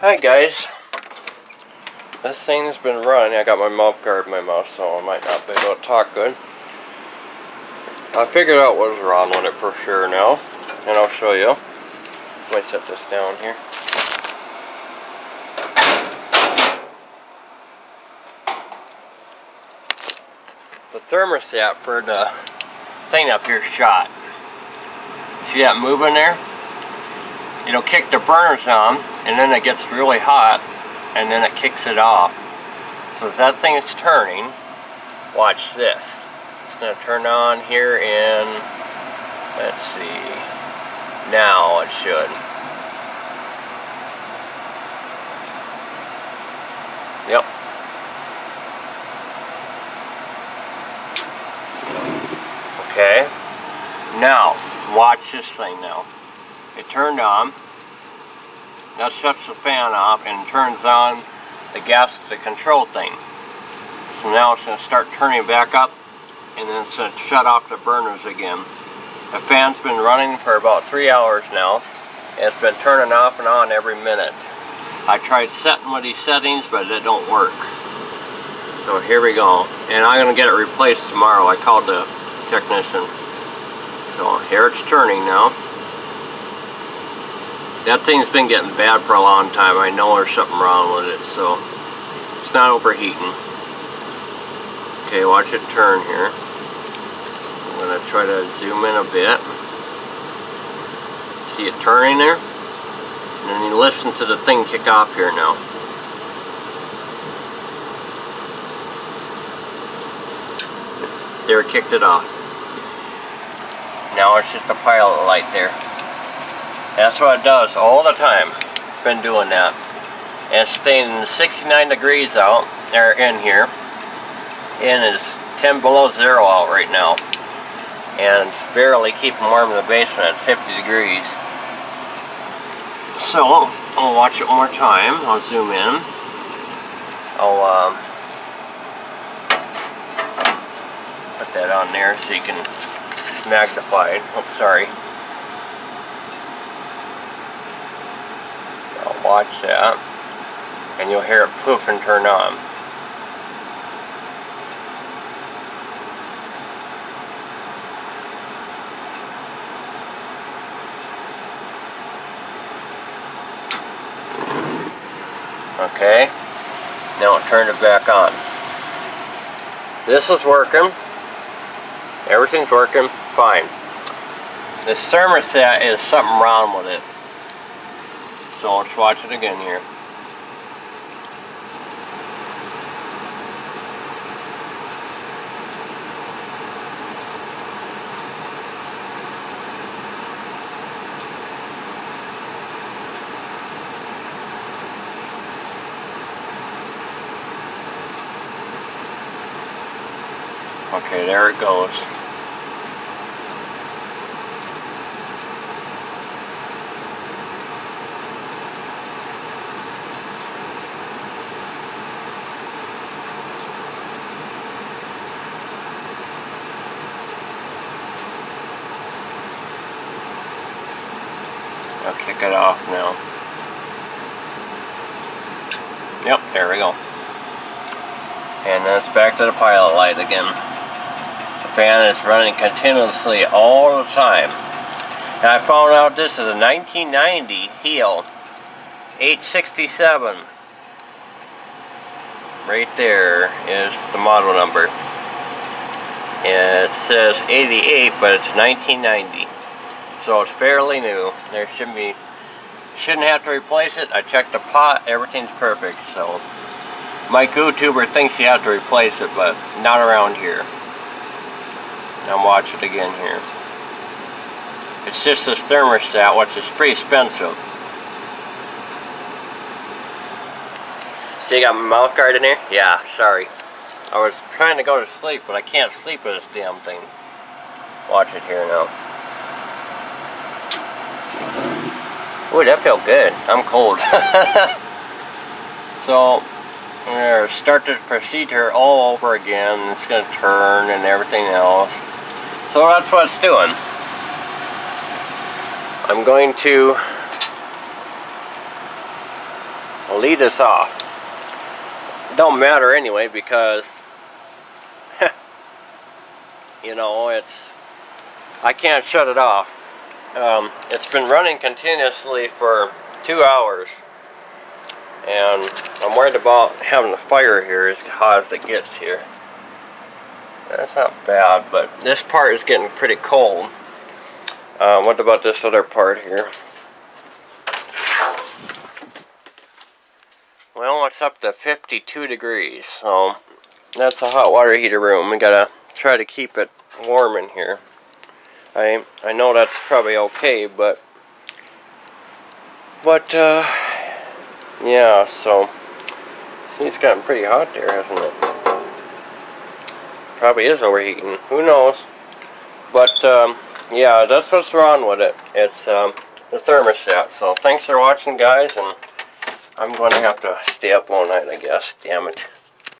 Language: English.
Hi guys, this thing's been running. I got my mouth guard in my mouth, so I might not be able to talk good. I figured out what was wrong with it for sure now, and I'll show you. Let me set this down here. The thermostat for the thing up here shot. See that moving there? It'll kick the burners on, and then it gets really hot, and then it kicks it off. So as that thing is turning, watch this. It's going to turn on here in, let's see, now it should. Yep. Okay. Now, watch this thing now. It turned on. That shuts the fan off and turns on the the control thing. So now it's going to start turning back up, and then it's going to shut off the burners again. The fan's been running for about 3 hours now, and it's been turning off and on every minute. I tried setting with these settings, but it don't work. So here we go. And I'm going to get it replaced tomorrow. I called the technician. So here it's turning now. That thing's been getting bad for a long time. I know there's something wrong with it, so it's not overheating. Okay, watch it turn here. I'm going to try to zoom in a bit. See it turning there? And then you listen to the thing kick off here now. There, it kicked it off. Now it's just a pilot light there. That's what it does all the time. It's been doing that. And it's staying 69 degrees out, or in here. And it's 10 below zero out right now. And it's barely keeping warm in the basement. It's 50 degrees. So, I'll watch it one more time. I'll zoom in. I'll put that on there so you can magnify it. Oh, sorry. Watch that, and you'll hear it poof and turn on. Okay, now it turned it back on. This is working. Everything's working fine. This thermostat is something wrong with it. So let's watch it again here. Okay, there it goes. I'll kick it off now. Yep, there we go. And then it's back to the pilot light again. The fan is running continuously all the time. And I found out this is a 1990 Heil 867. Right there is the model number. And it says 88, but it's 1990. So it's fairly new. There shouldn't have to replace it. I checked the pot, everything's perfect. So my YouTuber thinks you have to replace it, but not around here. Now watch it again here. It's just this thermostat, which is pretty expensive. See, I got my mouth guard in there? Yeah, sorry. I was trying to go to sleep, but I can't sleep with this damn thing. Watch it here now. Ooh, that felt good. I'm cold. So, I'm going to start this procedure all over again. It's going to turn and everything else. So that's what it's doing. I'm going to I'll leave this off. It don't matter anyway because you know, I can't shut it off. It's been running continuously for 2 hours, and I'm worried about having a fire here as hot as it gets here. That's not bad, but this part is getting pretty cold. What about this other part here? Well, it's up to 52 degrees, so that's a hot water heater room. We gotta try to keep it warm in here. I know that's probably okay, but yeah, so it's gotten pretty hot there, hasn't it? Probably is overheating, who knows? But yeah, that's what's wrong with it. It's the thermostat. So thanks for watching, guys, and I'm going to have to stay up all night, I guess. Damn it.